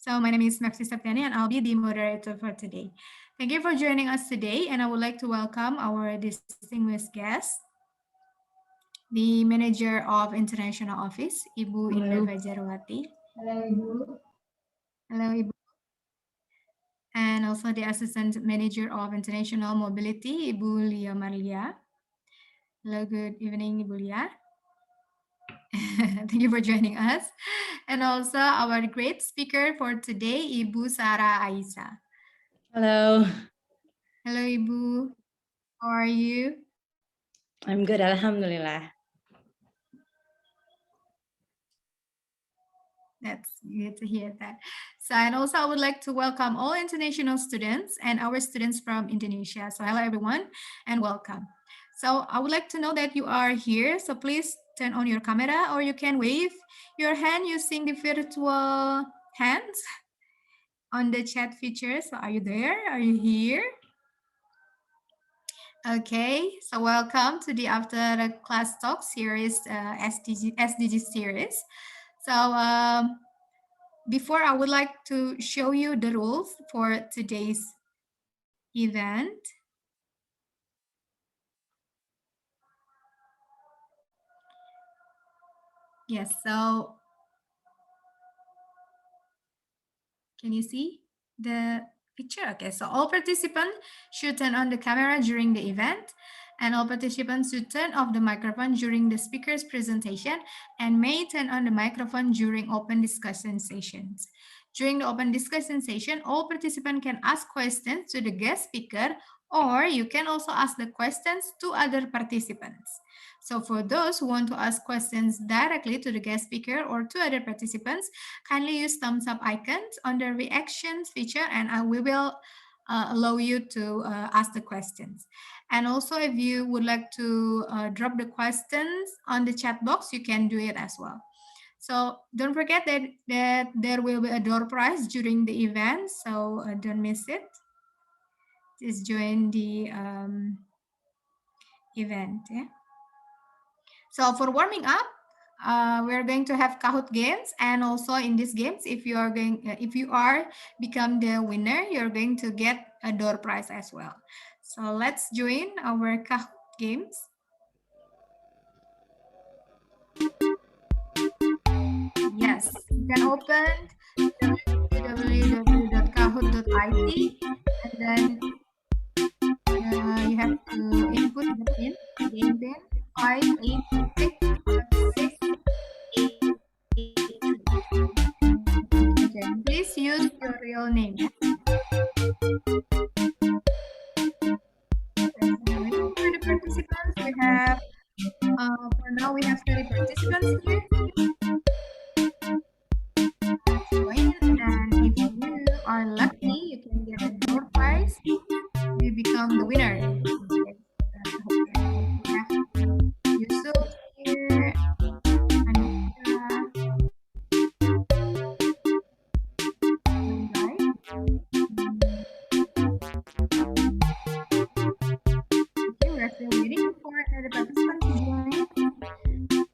So my name is Maxi Septiani and I'll be the moderator for today. Thank you for joining us today, and I would like to welcome our distinguished guest, the Manager of International Office, Ibu Indra Fajarwati. Hello, Ibu. Hello, Ibu. And also the Assistant Manager of International Mobility, Ibu Lia Marlia. Hello, good evening, Ibu Lia. Thank you for joining us. And also our great speaker for today, Ibu Sarah Aisha. Hello. Hello, Ibu. How are you? I'm good, Alhamdulillah. That's good to hear that. So, and also I would like to welcome all international students and our students from Indonesia. So hello everyone and welcome. So I would like to know that you are here. So please turn on your camera, or you can wave your hand using the virtual hands on the chat feature. So are you there? Are you here? Okay, so welcome to the After Class Talk series, SDG series. So before, I would like to show you the rules for today's event. Yes, so can you see the picture? Okay, so all participants should turn on the camera during the event, and all participants should turn off the microphone during the speaker's presentation and may turn on the microphone during open discussion sessions. During the open discussion session, all participants can ask questions to the guest speaker, or you can also ask the questions to other participants. So for those who want to ask questions directly to the guest speaker or to other participants, kindly use thumbs up icons on the reactions feature, and we will allow you to ask the questions. And also, if you would like to drop the questions on the chat box, you can do it as well. So don't forget that there will be a door prize during the event, so don't miss it. Just join the event. Yeah. So for warming up, we're going to have Kahoot Games, and also in these games, if you are become the winner, you're going to get a door prize as well. So let's join our Kahoot Games. Yes, you can open www.kahoot.it, and then you have to input the pin, game pin 5865688. Okay, please use your real name. For the participants, we have for now we have 30 participants here. Join, and if you are lucky, you can get a door prize. You become the winner. Okay. Yusuf here, Anisha. Okay, we're still waiting for the participants to join.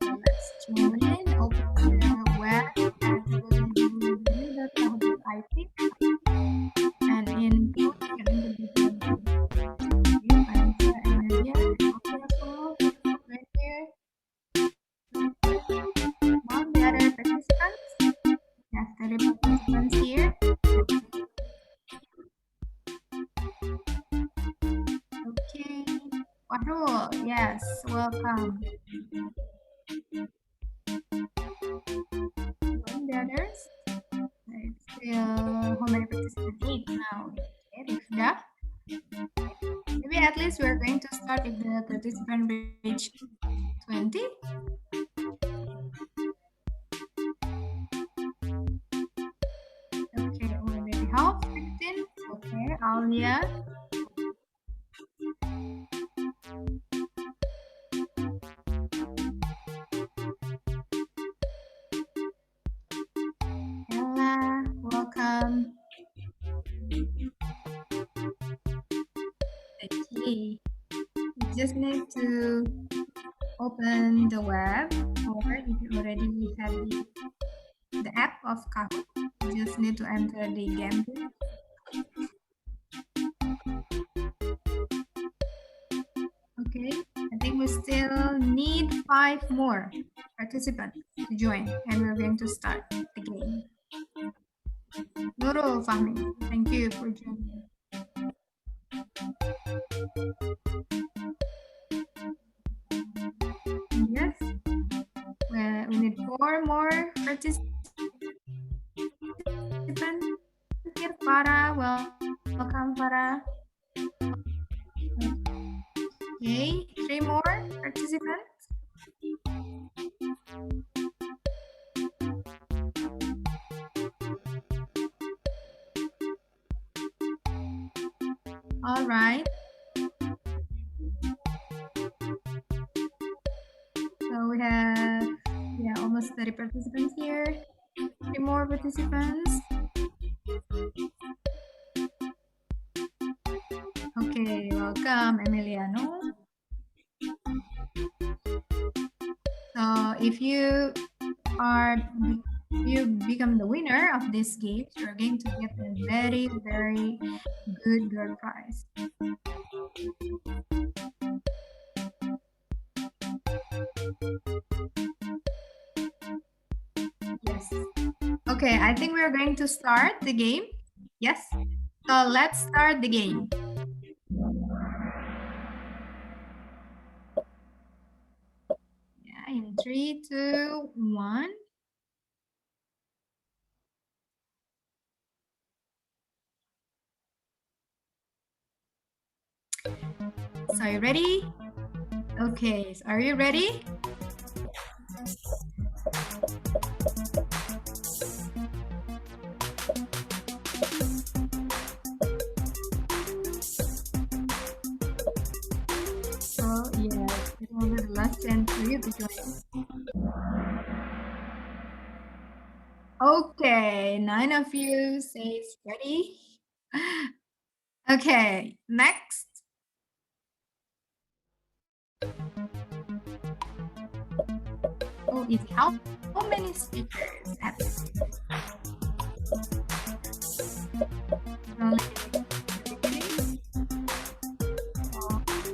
So let's join. Open the web at www.kahoot.it, and in Kahoot you can enter the among the other participants. We have 30 participants here. Okay. Wahrul, yes, welcome. And the others? It's still how many participants? 8 now. Okay, Rifda. Maybe at least we're going to start if the participant reach 20. Okay, already half 15. Okay, Alia. Ella, welcome. Okay, you just need to open the web, or if you already have the app of Kahoot. You just need to enter the game. Okay, I think we still need 5 more participants to join, and we're going to start the game. Nurul Fahmi, thank you for joining. Yes, well, we need 4 more participants. Here, Farah, welcome, Farah. Okay, 3 more participants. All right. So we have almost 30 participants here. 3 more participants. Okay, welcome, Emiliano. So if you become the winner of this game, you're going to get a very, very good girl prize. Yes. Okay, I think we're going to start the game. Yes. So let's start the game. Yeah, in 3, 2, 1. So are you ready? Okay, so are you ready? So yes, it will be the last chance for you to join. Okay, 9 of you says ready. Okay, next. Oh, is how many speakers at this event? Only the beginning.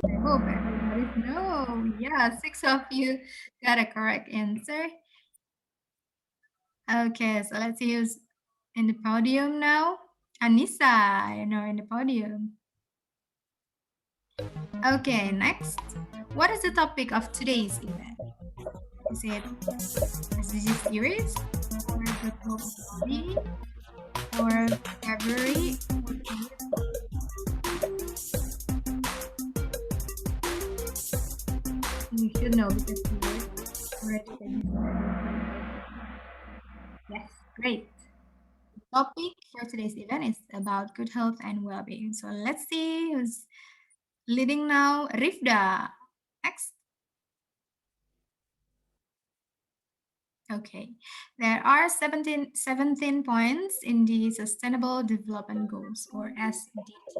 I hope everybody knows. Yeah, 6 of you got a correct answer. Okay, so let's see who's in the podium now. Anissa, in the podium. Okay, next. What is the topic of today's event? Is it SDGs series, or the body, or February, you should know because you were already registered. Yes, great. The topic for today's event is about good health and well-being. So let's see who's leading now. Rifda. Next. Okay, there are 17 points in the Sustainable Development Goals, or SDGs.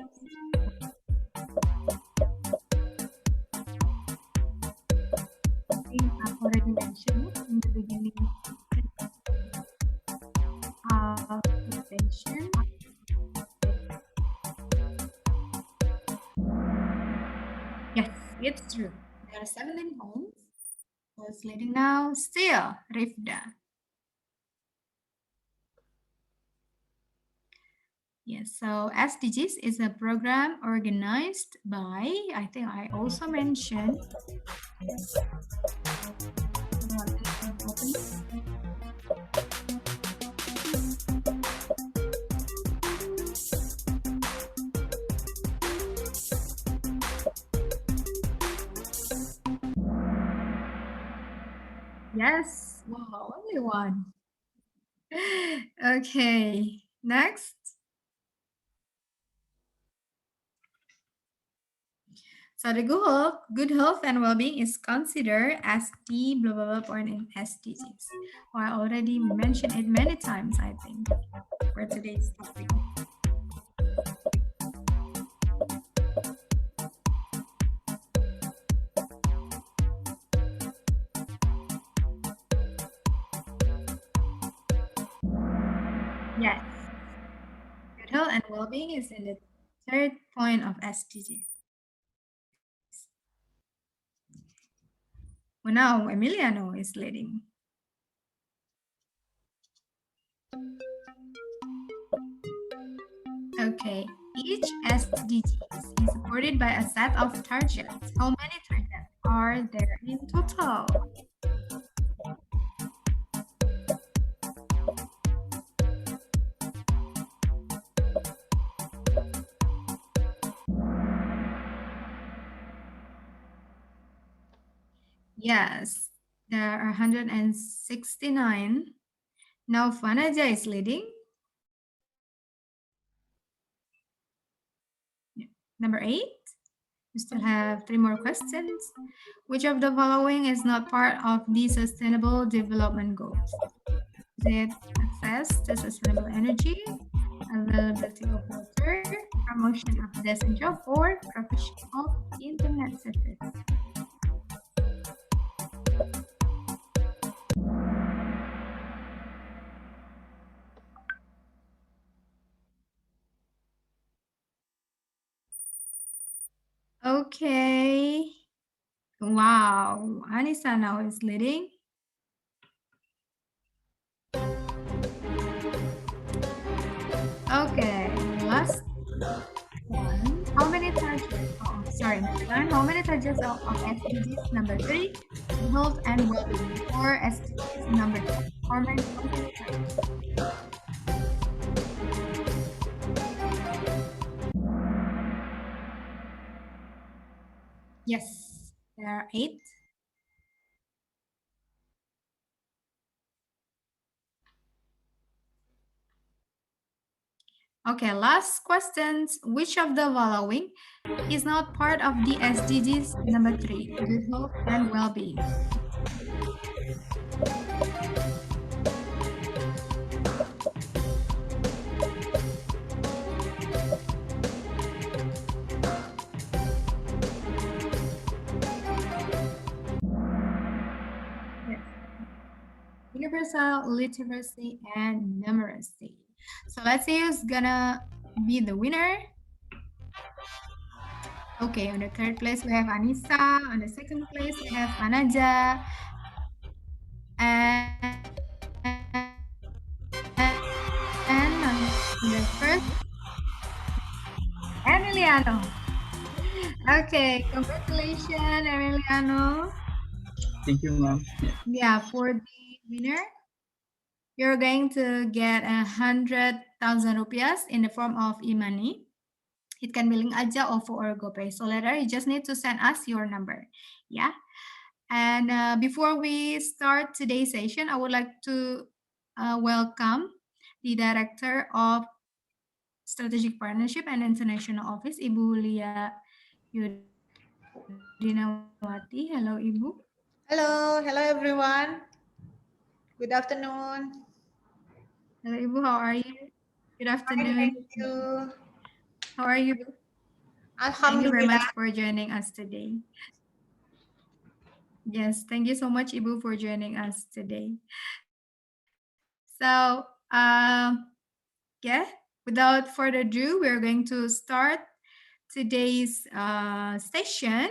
I think I've already mentioned it in the beginning of the session. Yes, it's true. There are 17 points. Who's leading now? Still, Rifda. Yes, so SDGs is a program organized by, I think I also mentioned, yes, wow, only one. Okay, next. So the good health and well-being is considered as the blah blah blah point in SDGs. Well, I already mentioned it many times, I think, for today's topic. Yes, good health and well-being is in the third point of SDGs. Well, now Emiliano is leading. Okay, each SDGs is supported by a set of targets. How many targets are there in total? Yes, there are 169. Now Fanaja is leading. Number 8. We still have 3 more questions. Which of the following is not part of the Sustainable Development Goals? Is it access to sustainable energy, availability of water, promotion of decent job, or provision of internet service? Okay. Wow. Anissa now is leading. Okay. Last one. How many targets? Oh, sorry. Number 9. How many targets of SDGs? Number 3. Health and well-being. Or SDGs number 2. How many targets? Yes. There are 8. Okay, last questions. Which of the following is not part of the SDGs number 3, good health and well-being? Yes. Universal literacy and numeracy. So let's see who's gonna be the winner. Okay, on the third place we have Anissa. On the second place we have Anaja. And on the first, Emiliano. Okay, congratulations, Emiliano. Thank you, ma'am. Yeah, for the winner, you're going to get 100,000 rupiahs in the form of e-money. It can be link aja, OVO or GoPay. So later you just need to send us your number. Yeah. And before we start today's session, I would like to welcome the Director of Strategic Partnership and International Office, Ibu Lia Yudinawati. Hello, Ibu. Hello everyone. Good afternoon. Hello, Ibu. How are you? Good Fine, afternoon. thank you. How are you? Thank you very Alhamdulillah. much for joining us today. Yes, thank you so much, Ibu, for joining us today. So, yeah, without further ado, we're going to start today's session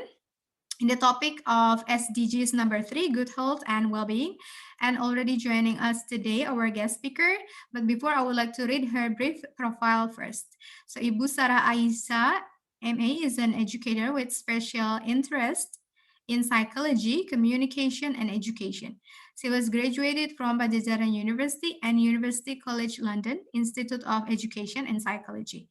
in the topic of SDGs number 3, good health and well-being. And already joining us today, our guest speaker. But before, I would like to read her brief profile first. So, Ibu Sarah Aisha, MA, is an educator with special interest in psychology, communication, and education. She was graduated from Pajajaran University and University College London Institute of Education and Psychology.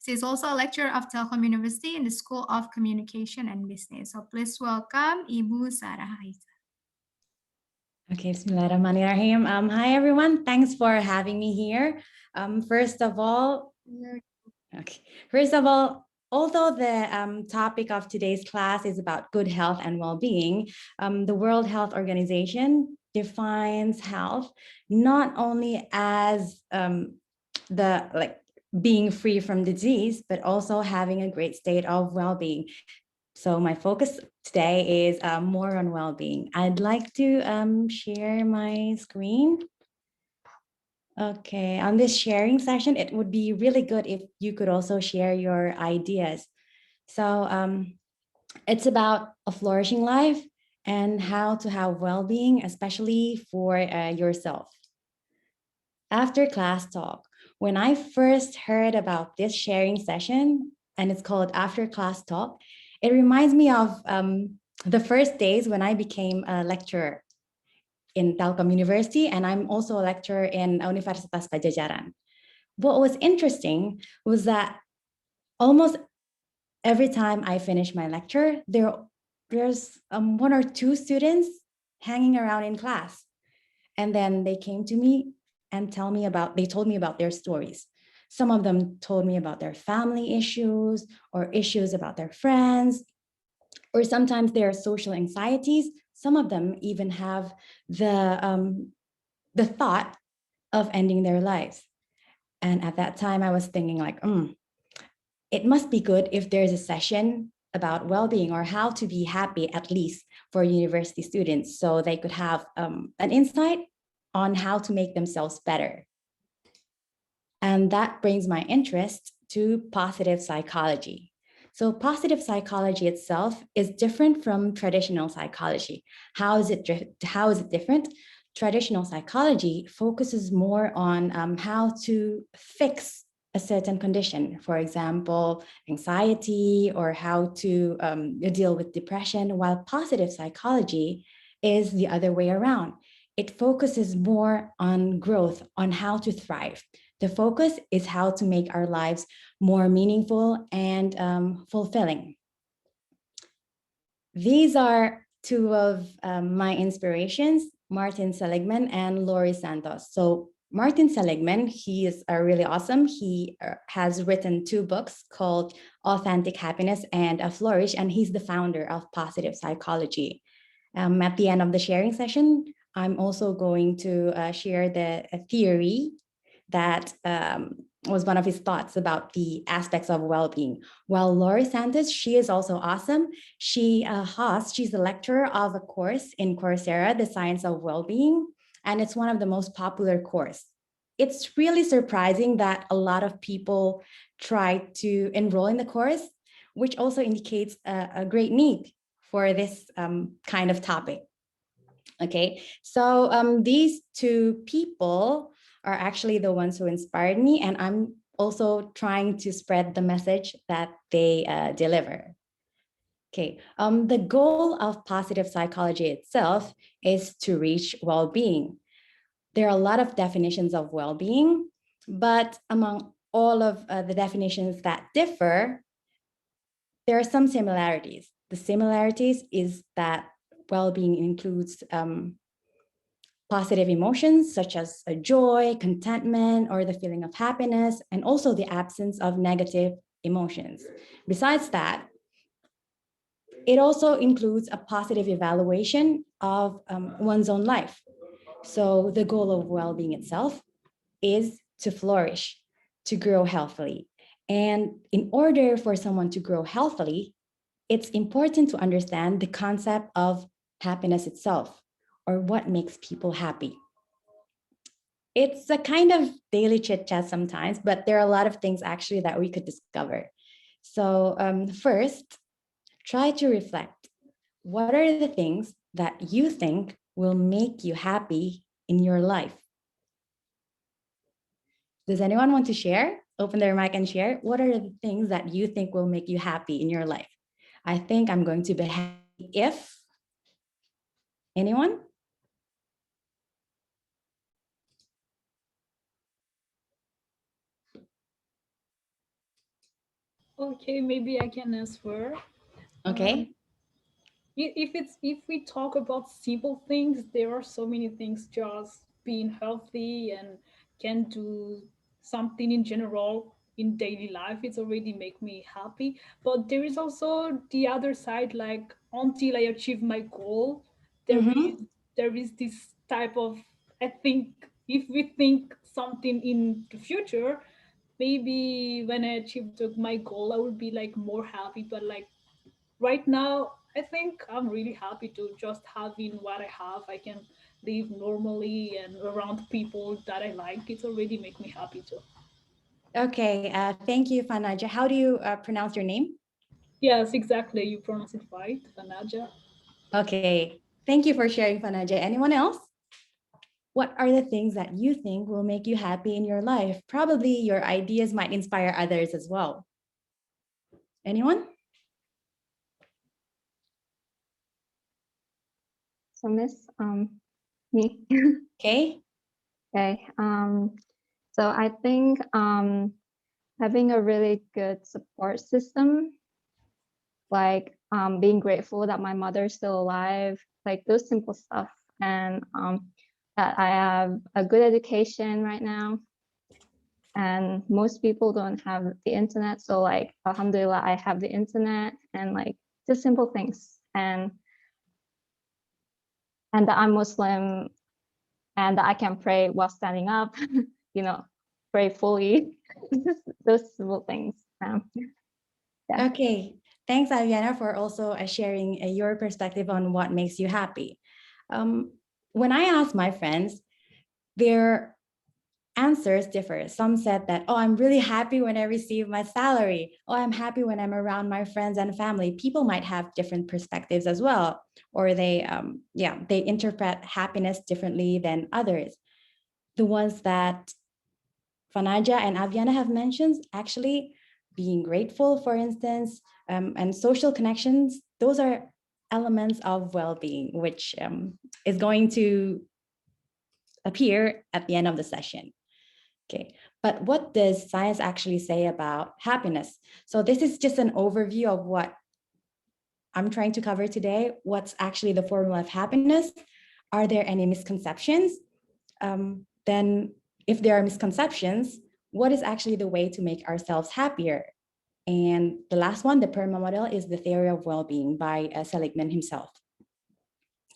She is also a lecturer of Telkom University in the School of Communication and Business. So please welcome Ibu Sarah Aisha. Okay, Bismillahirrahmanirrahim. Hi, everyone. Thanks for having me here. First of all, although the topic of today's class is about good health and well-being, the World Health Organization defines health not only as being free from disease, but also having a great state of well-being. So my focus today is more on well-being. I'd like to share my screen. Okay, on this sharing session, it would be really good if you could also share your ideas. So it's about a flourishing life and how to have well-being, especially for yourself. After class talk, when I first heard about this sharing session, and it's called After Class Talk, it reminds me of the first days when I became a lecturer in Telkom University, and I'm also a lecturer in Universitas Pajajaran. What was interesting was that almost every time I finish my lecture, there's one or two students hanging around in class. And then they came to me and they told me about their stories. Some of them told me about their family issues or issues about their friends, or sometimes their social anxieties. Some of them even have the thought of ending their lives. And at that time, I was thinking like, it must be good if there's a session about well-being or how to be happy, at least for university students, so they could have an insight on how to make themselves better. And that brings my interest to positive psychology. So positive psychology itself is different from traditional psychology. How is it different? Traditional psychology focuses more on how to fix a certain condition, for example, anxiety, or how to deal with depression, while positive psychology is the other way around. It focuses more on growth, on how to thrive. The focus is how to make our lives more meaningful and fulfilling. These are two of my inspirations, Martin Seligman and Laurie Santos. So Martin Seligman, he is really awesome. He has written two books called Authentic Happiness and Flourish, and he's the founder of positive psychology. At the end of the sharing session, I'm also going to share the theory that was one of his thoughts about the aspects of well-being. While Laurie Santos, she is also awesome. She's a lecturer of a course in Coursera, The Science of Well-being, and it's one of the most popular course. It's really surprising that a lot of people try to enroll in the course, which also indicates a great need for this kind of topic. Okay, so these two people are actually the ones who inspired me, and I'm also trying to spread the message that they deliver. Okay, the goal of positive psychology itself is to reach well-being. There are a lot of definitions of well-being, but among all of the definitions that differ, there are some similarities. The similarities is that well-being includes positive emotions such as joy, contentment, or the feeling of happiness, and also the absence of negative emotions. Besides that, it also includes a positive evaluation of one's own life. So the goal of well-being itself is to flourish, to grow healthily. And in order for someone to grow healthily, it's important to understand the concept of happiness itself, or what makes people happy. It's a kind of daily chit chat sometimes, but there are a lot of things actually that we could discover. So first, try to reflect. What are the things that you think will make you happy in your life? Does anyone want to share? Open their mic and share. What are the things that you think will make you happy in your life? I think I'm going to be happy if. Anyone? Okay, maybe I can answer. Okay. If we talk about simple things, there are so many things. Just being healthy and can do something in general in daily life, it's already make me happy. But there is also the other side, like until I achieve my goal, there is Mm-hmm. there is this type of, I think, if we think something in the future, maybe when I achieve my goal, I will be like more happy. But like right now, I think I'm really happy to just having what I have. I can live normally and around people that I like, it already make me happy too. Okay, thank you, Fanaja. How do you pronounce your name? Yes, exactly. You pronounce it right, Vanaja. Okay, thank you for sharing, Fanaja. Anyone else? What are the things that you think will make you happy in your life? Probably your ideas might inspire others as well. Anyone? So Miss, me. Okay. Okay. So I think having a really good support system, like being grateful that my mother's still alive, like those simple stuff, and that I have a good education right now. And most people don't have the internet, so like alhamdulillah, I have the internet, and like just simple things, and that I'm Muslim, and that I can pray while standing up, you know, pray fully. Just those simple things. Yeah. Okay. Thanks, Aviana, for also sharing your perspective on what makes you happy. When I ask my friends, their answers differ. Some said that, oh, I'm really happy when I receive my salary. Oh, I'm happy when I'm around my friends and family. People might have different perspectives as well, or they interpret happiness differently than others. The ones that Fanaja and Aviana have mentioned, actually being grateful, for instance, and social connections, those are elements of well-being, which is going to appear at the end of the session. Okay, but what does science actually say about happiness? So this is just an overview of what I'm trying to cover today. What's actually the formula of happiness? Are there any misconceptions? Then if there are misconceptions, what is actually the way to make ourselves happier? And the last one, the PERMA model, is the theory of well-being by Seligman himself.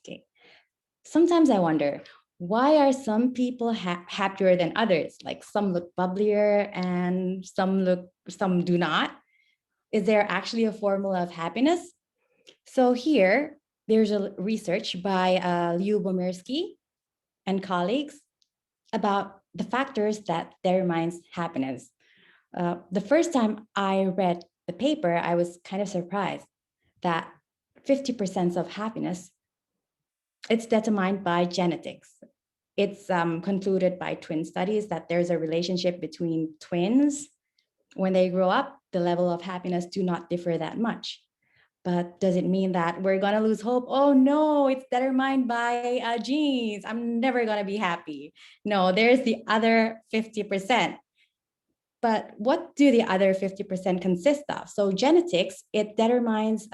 Okay. Sometimes I wonder, why are some people happier than others? Like some look bubblier and some do not. Is there actually a formula of happiness? So here, there's a research by Lyubomirsky and colleagues about the factors that determines happiness. The first time I read the paper, I was kind of surprised that 50% of happiness, it's determined by genetics. It's concluded by twin studies that there's a relationship between twins. When they grow up, the level of happiness do not differ that much. But does it mean that we're gonna lose hope? Oh no, it's determined by genes. I'm never gonna be happy. No, there's the other 50%. But what do the other 50% consist of? So genetics, it determines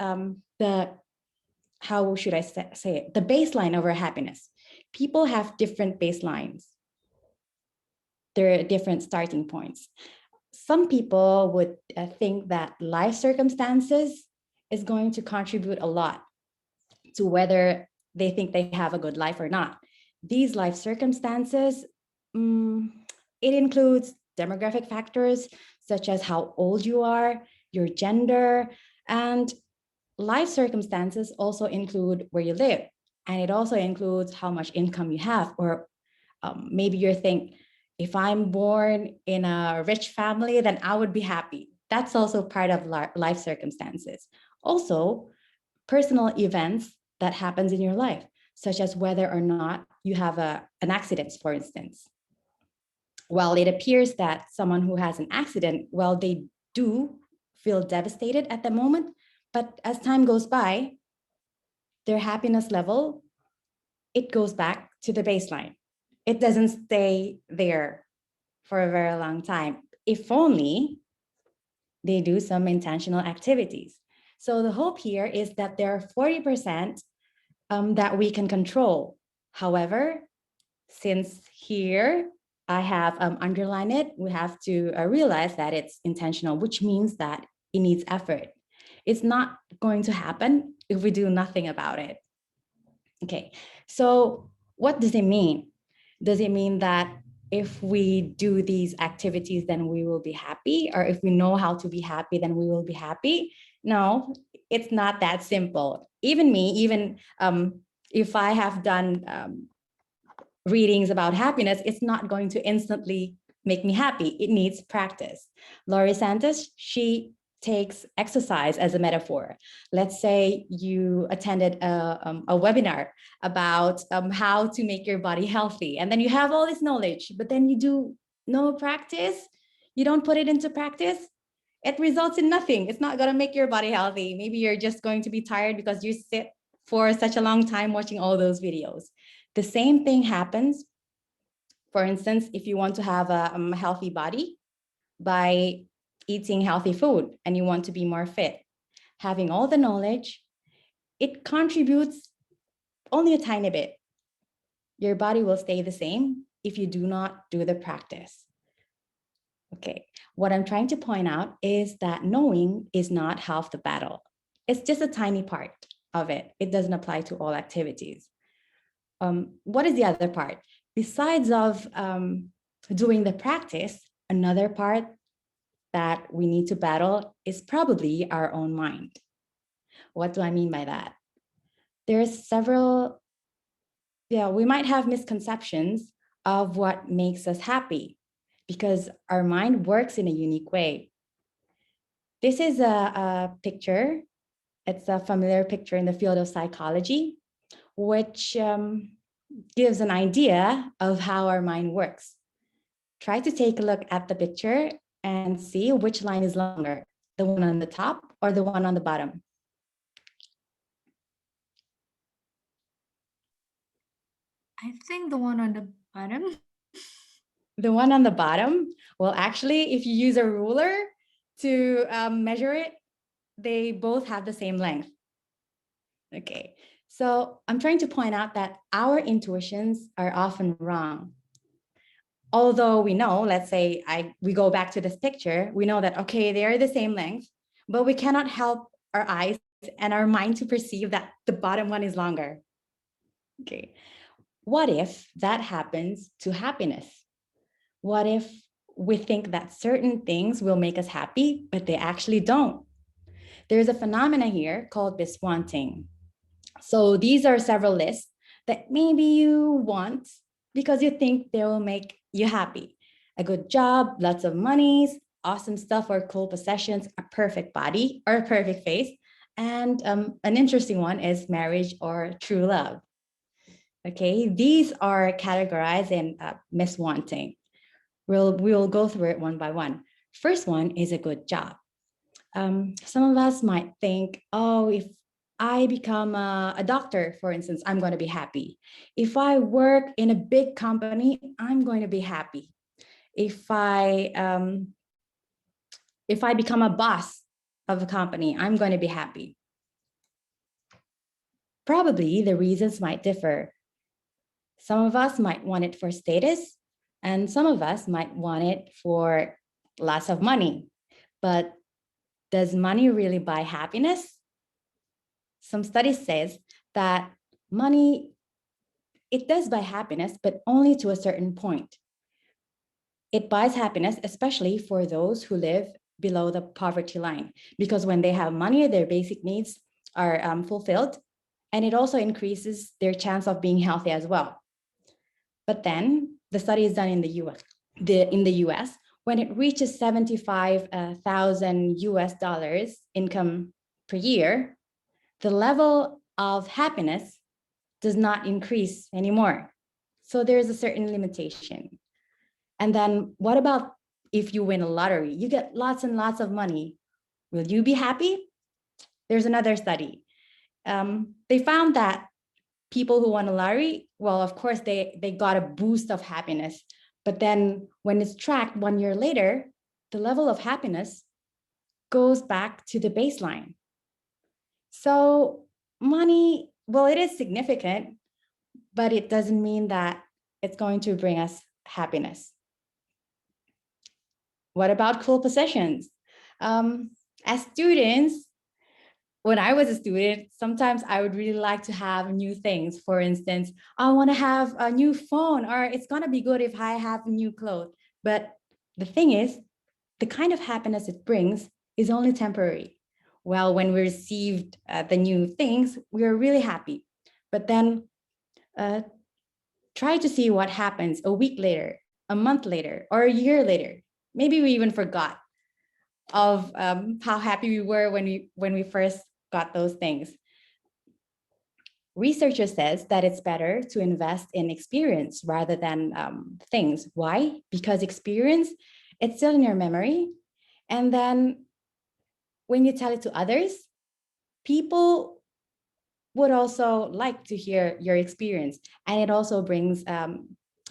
how should I say it? The baseline of our happiness. People have different baselines. There are different starting points. Some people would think that life circumstances is going to contribute a lot to whether they think they have a good life or not. These life circumstances, it includes demographic factors such as how old you are, your gender, and life circumstances also include where you live. And it also includes how much income you have, or maybe you think, if I'm born in a rich family, then I would be happy. That's also part of life circumstances. Also, personal events that happens in your life, such as whether or not you have an accident, for instance. While it appears that someone who has an accident, well, they do feel devastated at the moment, but as time goes by, their happiness level, it goes back to the baseline. It doesn't stay there for a very long time. If only they do some intentional activities. So the hope here is that there are 40% that we can control. However, since here I have underlined it, we have to realize that it's intentional, which means that it needs effort. It's not going to happen if we do nothing about it. Okay, so what does it mean? Does it mean that if we do these activities, then we will be happy? Or if we know how to be happy, then we will be happy? No, it's not that simple. Even me, even if I have done readings about happiness, it's not going to instantly make me happy. It needs practice. Laurie Santos, she takes exercise as a metaphor. Let's say you attended a webinar about how to make your body healthy, and then you have all this knowledge, but then you do no practice, you don't put it into practice, it results in nothing. It's not going to make your body healthy. Maybe you're just going to be tired because you sit for such a long time watching all those videos. The same thing happens, for instance, if you want to have a healthy body by eating healthy food and you want to be more fit. Having all the knowledge, it contributes only a tiny bit. Your body will stay the same if you do not do the practice. Okay, what I'm trying to point out is that knowing is not half the battle. It's just a tiny part of it. It doesn't apply to all activities. What is the other part? Besides of doing the practice, another part that we need to battle is probably our own mind. What do I mean by that? There's several, we might have misconceptions of what makes us happy because our mind works in a unique way. This is a picture. It's a familiar picture in the field of psychology, which gives an idea of how our mind works. Try to take a look at the picture and see which line is longer, the one on the top or the one on the bottom. I think the one on the bottom. The one on the bottom, well, actually, if you use a ruler to measure it, they both have the same length. Okay, so I'm trying to point out that our intuitions are often wrong. Although we know, let's say we go back to this picture, we know that, okay, they are the same length, but we cannot help our eyes and our mind to perceive that the bottom one is longer. Okay, what if that happens to happiness? What if we think that certain things will make us happy, but they actually don't? There's a phenomena here called miswanting. So these are several lists that maybe you want because you think they will make you happy. A good job, lots of monies, awesome stuff or cool possessions, a perfect body or a perfect face. And an interesting one is marriage or true love. Okay, these are categorized in miswanting. We'll go through it one by one. First one is a good job. Some of us might think, oh, if I become a doctor, for instance, I'm going to be happy. If I work in a big company, I'm going to be happy. If I become a boss of a company, I'm going to be happy. Probably the reasons might differ. Some of us might want it for status, and some of us might want it for lots of money. But does money really buy happiness? Some studies says that money, it does buy happiness, but only to a certain point. It buys happiness, especially for those who live below the poverty line, because when they have money, their basic needs are fulfilled, and it also increases their chance of being healthy as well. But then the study is done in the US, when it reaches 75,000 US dollars income per year, the level of happiness does not increase anymore. So there's a certain limitation. And then what about if you win a lottery? You get lots and lots of money. Will you be happy? There's another study. They found that people who won a lottery, well, of course, they got a boost of happiness. But then when it's tracked 1 year later, the level of happiness goes back to the baseline. So money, well, it is significant, but it doesn't mean that it's going to bring us happiness. What about cool possessions? As students, when I was a student, sometimes I would really like to have new things. For instance, I want to have a new phone, or it's going to be good if I have new clothes. But the thing is, the kind of happiness it brings is only temporary. Well, when we received the new things, we are really happy. But then try to see what happens a week later, a month later, or a year later. Maybe we even forgot of how happy we were when we first got those things. Researcher says that it's better to invest in experience rather than things. Why? Because experience, it's still in your memory. And then when you tell it to others, people would also like to hear your experience. And it also brings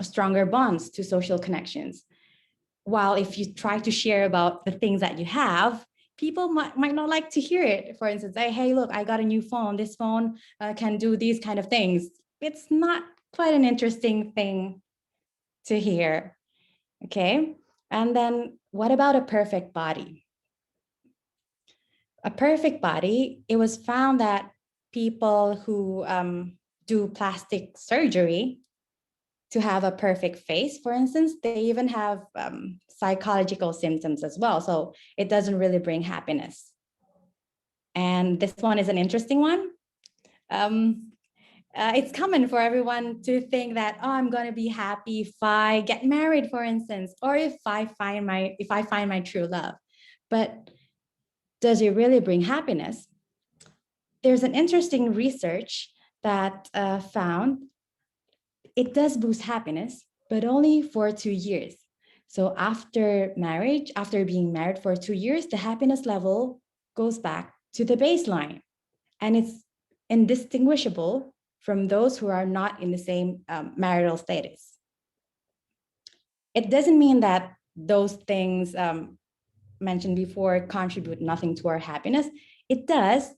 stronger bonds to social connections. While if you try to share about the things that you have, people might not like to hear it. For instance, say, hey, look, I got a new phone. This phone can do these kind of things. It's not quite an interesting thing to hear, okay? And then what about a perfect body? A perfect body, it was found that people who do plastic surgery to have a perfect face, for instance, they even have psychological symptoms as well. So it doesn't really bring happiness. And this one is an interesting one. It's common for everyone to think that, oh, I'm going to be happy if I get married, for instance, or if I find my true love. But does it really bring happiness? There's an interesting research that found it does boost happiness, but only for 2 years. So after marriage, after being married for 2 years, the happiness level goes back to the baseline. And it's indistinguishable from those who are not in the same marital status. It doesn't mean that those things mentioned before contribute nothing to our happiness. It does,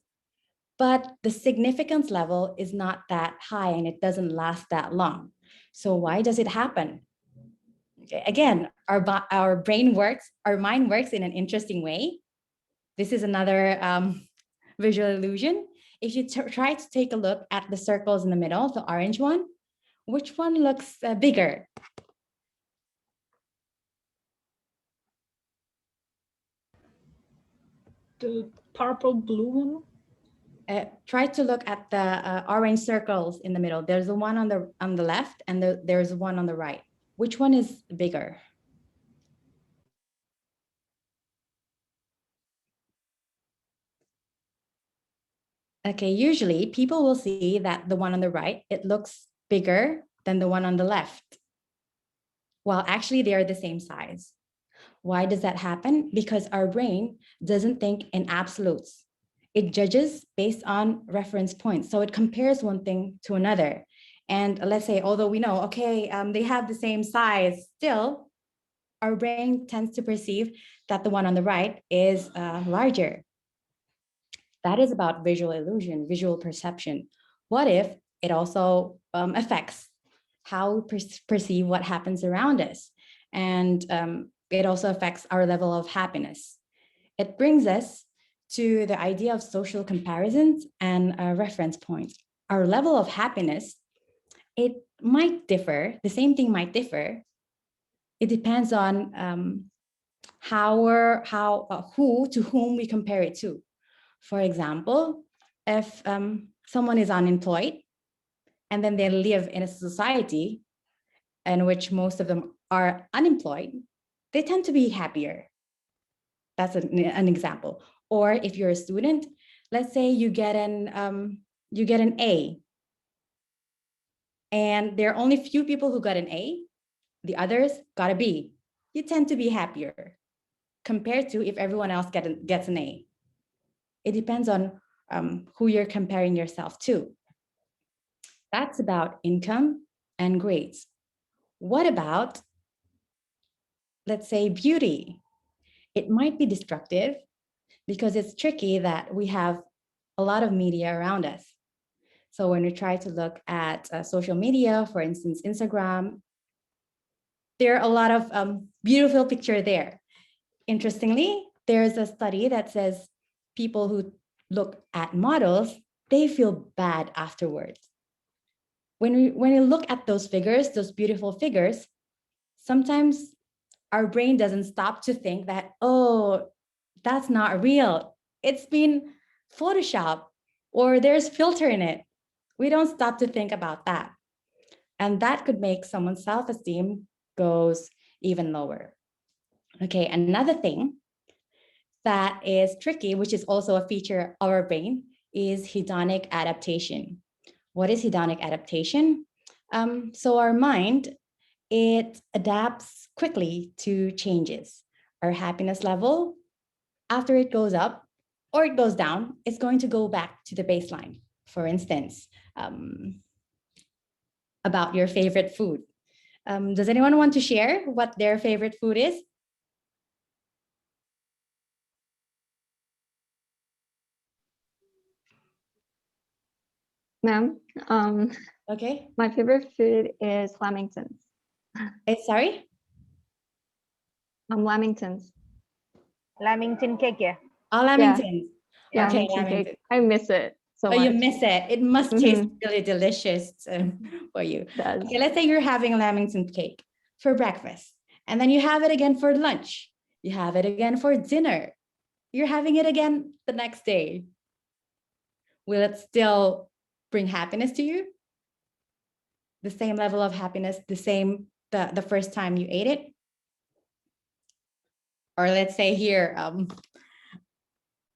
but the significance level is not that high and it doesn't last that long. So why does it happen? Again, our brain works, our mind works in an interesting way. This is another visual illusion. If you try to take a look at the circles in the middle, the orange one, which one looks bigger? The purple blue one. Try to look at the orange circles in the middle. There's the one on the left and there's one on the right. Which one is bigger? Okay, usually people will see that the one on the right, it looks bigger than the one on the left. Well, actually they are the same size. Why does that happen? Because our brain doesn't think in absolutes. It judges based on reference points. So it compares one thing to another. And let's say, although we know, okay, they have the same size, still, our brain tends to perceive that the one on the right is larger. That is about visual illusion, visual perception. What if it also affects how we perceive what happens around us? And it also affects our level of happiness. It brings us to the idea of social comparisons and reference points. Our level of happiness, it might differ, the same thing might differ. It depends on who to whom we compare it to. For example, if someone is unemployed and then they live in a society in which most of them are unemployed, they tend to be happier. That's an example. Or if you're a student, let's say you get an A, and there are only few people who got an A, the others got a B. You tend to be happier compared to if everyone else gets an A. It depends on who you're comparing yourself to. That's about income and grades. What about, let's say, beauty? It might be destructive because it's tricky that we have a lot of media around us. So when we try to look at social media, for instance, Instagram, there are a lot of beautiful pictures there. Interestingly, there's a study that says people who look at models, they feel bad afterwards. When we look at those figures, those beautiful figures, sometimes our brain doesn't stop to think that, oh, that's not real. It's been Photoshop or there's filter in it. We don't stop to think about that. And that could make someone's self-esteem goes even lower. Okay, another thing that is tricky, which is also a feature of our brain, is hedonic adaptation. What is hedonic adaptation? So our mind, it adapts quickly to changes. Our happiness level, after it goes up or it goes down, it's going to go back to the baseline. For instance, about your favorite food. Does anyone want to share what their favorite food is? Ma'am, Okay. my favorite food is lamingtons. Sorry? Lamingtons. Lamington cake, yeah. Oh, lamingtons. Yeah, Okay, lamington lamingtons. cake. I miss it so Oh, you much. miss it. It must taste Mhm. really delicious for you. It does. Okay, let's say you're having lamington cake for breakfast, and then you have it again for lunch. You have it again for dinner. You're having it again the next day. Will it still bring happiness to you? The same level of happiness, the first time you ate it? Or let's say here,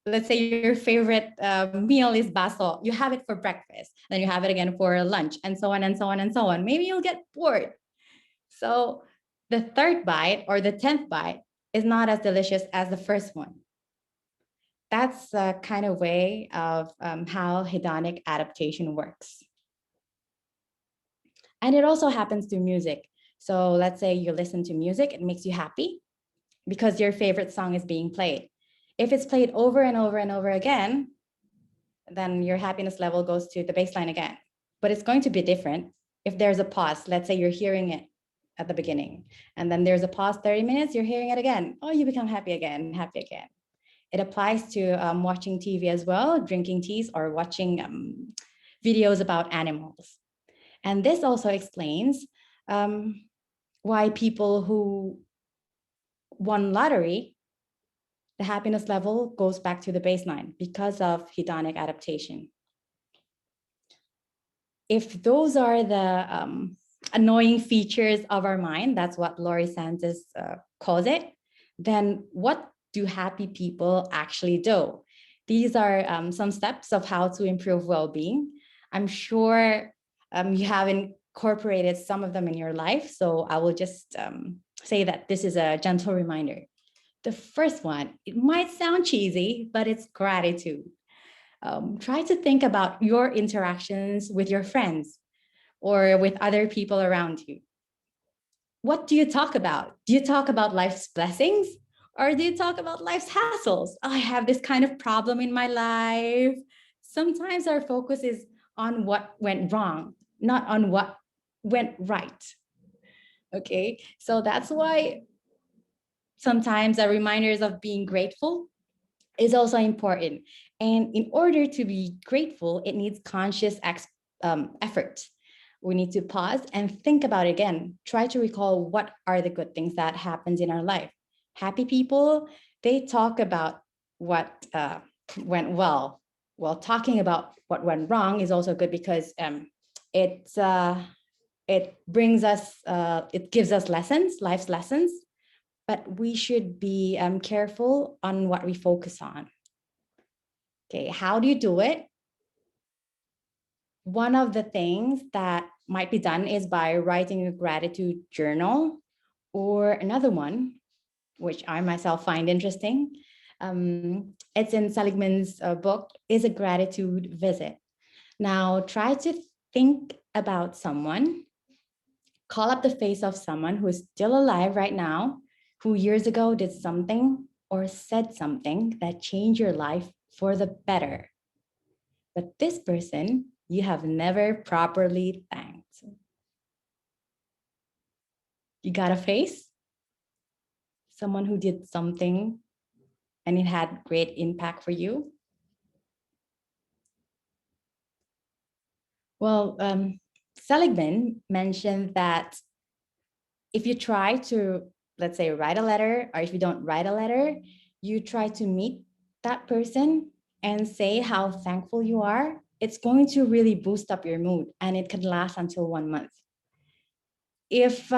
let's say your favorite meal is baso. You have it for breakfast, then you have it again for lunch, and so on and so on and so on. Maybe you'll get bored. So the third bite or the 10th bite is not as delicious as the first one. That's a kind of way of how hedonic adaptation works. And it also happens to music. So let's say you listen to music, it makes you happy because your favorite song is being played. If it's played over and over and over again, then your happiness level goes to the baseline again. But it's going to be different if there's a pause. Let's say you're hearing it at the beginning, and then there's a pause 30 minutes, you're hearing it again. Oh, you become happy again, happy again. It applies to watching TV as well, drinking teas, or watching videos about animals. And this also explains why people who won lottery, the happiness level goes back to the baseline because of hedonic adaptation. If those are the annoying features of our mind, that's what Laurie Santos calls it, then what do happy people actually do? These are some steps of how to improve well-being. I'm sure you have incorporated some of them in your life, so I will just say that this is a gentle reminder. The first one, it might sound cheesy, but it's gratitude. Try to think about your interactions with your friends or with other people around you. What do you talk about? Do you talk about life's blessings or do you talk about life's hassles? Oh, I have this kind of problem in my life. Sometimes our focus is on what went wrong, not on what went right. Okay, so that's why sometimes the reminders of being grateful is also important. And in order to be grateful, it needs conscious effort. We need to pause and think about it again. Try to recall what are the good things that happens in our life. Happy people, they talk about what went well. Well, talking about what went wrong is also good because it brings us, it gives us lessons, life's lessons, but we should be careful on what we focus on. Okay, how do you do it? One of the things that might be done is by writing a gratitude journal, or another one, which I myself find interesting. It's in Seligman's book, Is a Gratitude Visit. Now, try to think about someone, call up the face of someone who is still alive right now, who years ago did something or said something that changed your life for the better. But this person you have never properly thanked. You got a face? Someone who did something and it had great impact for you? Well, Seligman mentioned that if you try to, let's say, write a letter, or if you don't write a letter, you try to meet that person and say how thankful you are, it's going to really boost up your mood and it can last until 1 month. if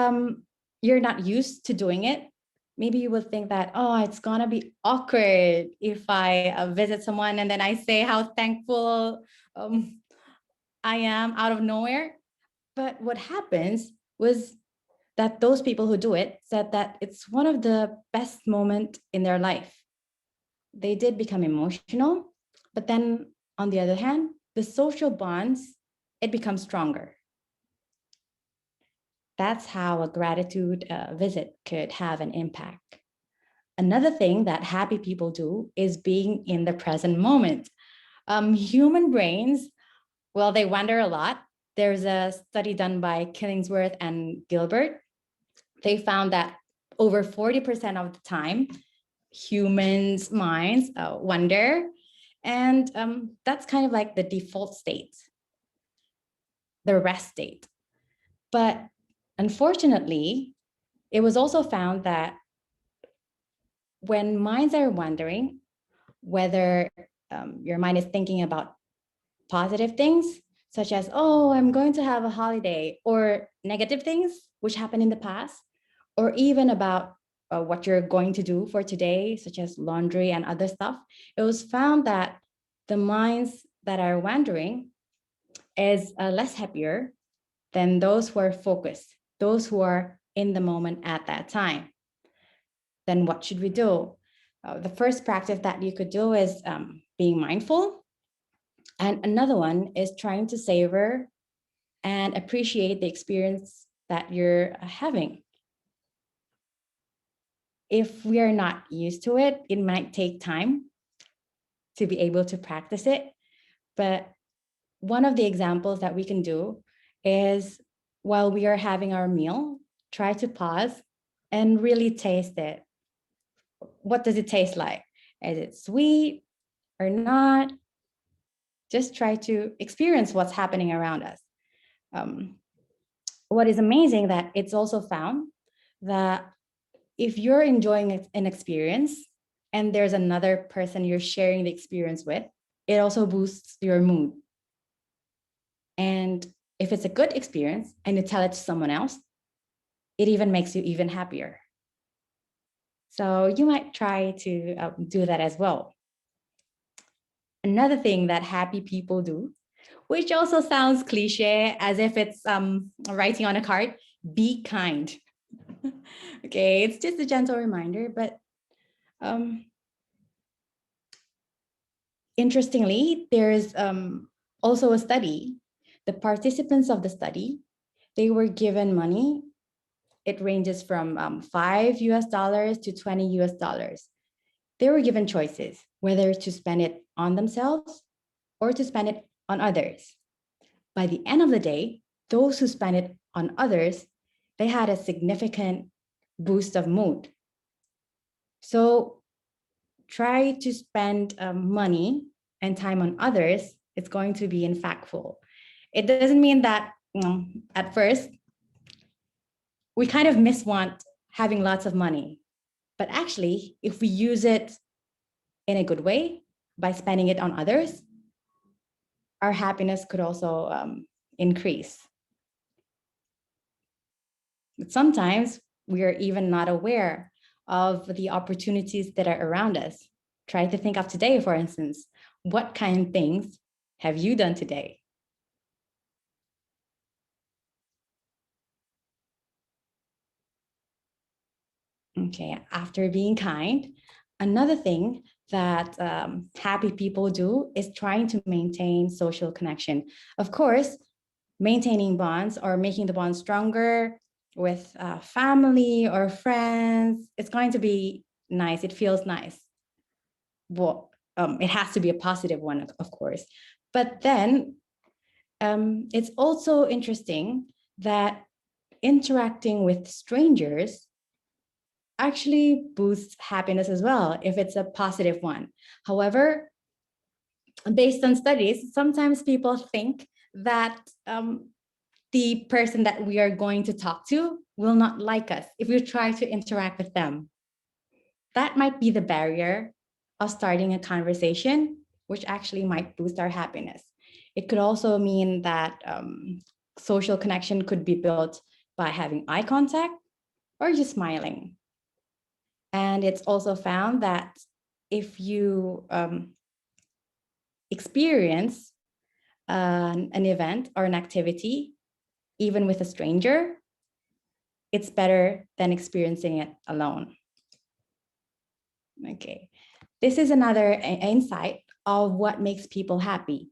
you're not used to doing it, maybe you will think that, oh, it's gonna be awkward if I visit someone and then I say how thankful I am out of nowhere. But what happens was that those people who do it said that it's one of the best moments in their life. They did become emotional, but then on the other hand, the social bonds, it becomes stronger. That's how a gratitude visit could have an impact. Another thing that happy people do is being in the present moment. Human brains, well, they wonder a lot. There's a study done by Killingsworth and Gilbert. They found that over 40% of the time, humans' minds wonder. And that's kind of like the default state, the rest state. But unfortunately, it was also found that when minds are wondering, whether your mind is thinking about positive things, such as, oh, I'm going to have a holiday, or negative things which happened in the past, or even about what you're going to do for today, such as laundry and other stuff, it was found that the minds that are wandering is less happier than those who are focused, those who are in the moment at that time. Then what should we do? The first practice that you could do is being mindful. And another one is trying to savor and appreciate the experience that you're having. If we are not used to it, it might take time to be able to practice it. But one of the examples that we can do is while we are having our meal, try to pause and really taste it. What does it taste like? Is it sweet or not? Just try to experience what's happening around us. What is amazing that it's also found that if you're enjoying an experience and there's another person you're sharing the experience with, it also boosts your mood. And if it's a good experience and you tell it to someone else, it even makes you even happier. So you might try to do that as well. Another thing that happy people do, which also sounds cliche, as if it's writing on a card, be kind. Okay, it's just a gentle reminder, but interestingly, there's also a study. The participants of the study, they were given money. It ranges from $5 to $20. They were given choices, whether to spend it on themselves or to spend it on others. By the end of the day, those who spent it on others, they had a significant boost of mood. So try to spend money and time on others. It's going to be impactful. It doesn't mean that at first we kind of want having lots of money, but actually, if we use it in a good way by spending it on others, our happiness could also increase. But sometimes we are even not aware of the opportunities that are around us. Try to think of today, for instance. What kind of things have you done today? Okay, after being kind, another thing that happy people do is trying to maintain social connection. Of course, maintaining bonds or making the bonds stronger with family or friends, it's going to be nice. It feels nice. Well, it has to be a positive one, of course. But then it's also interesting that interacting with strangers actually boosts happiness as well, if it's a positive one. However, based on studies, sometimes people think that the person that we are going to talk to will not like us if we try to interact with them. That might be the barrier of starting a conversation, which actually might boost our happiness. It could also mean that social connection could be built by having eye contact or just smiling. And it's also found that if you experience an event or an activity, even with a stranger, it's better than experiencing it alone. Okay, this is another insight of what makes people happy.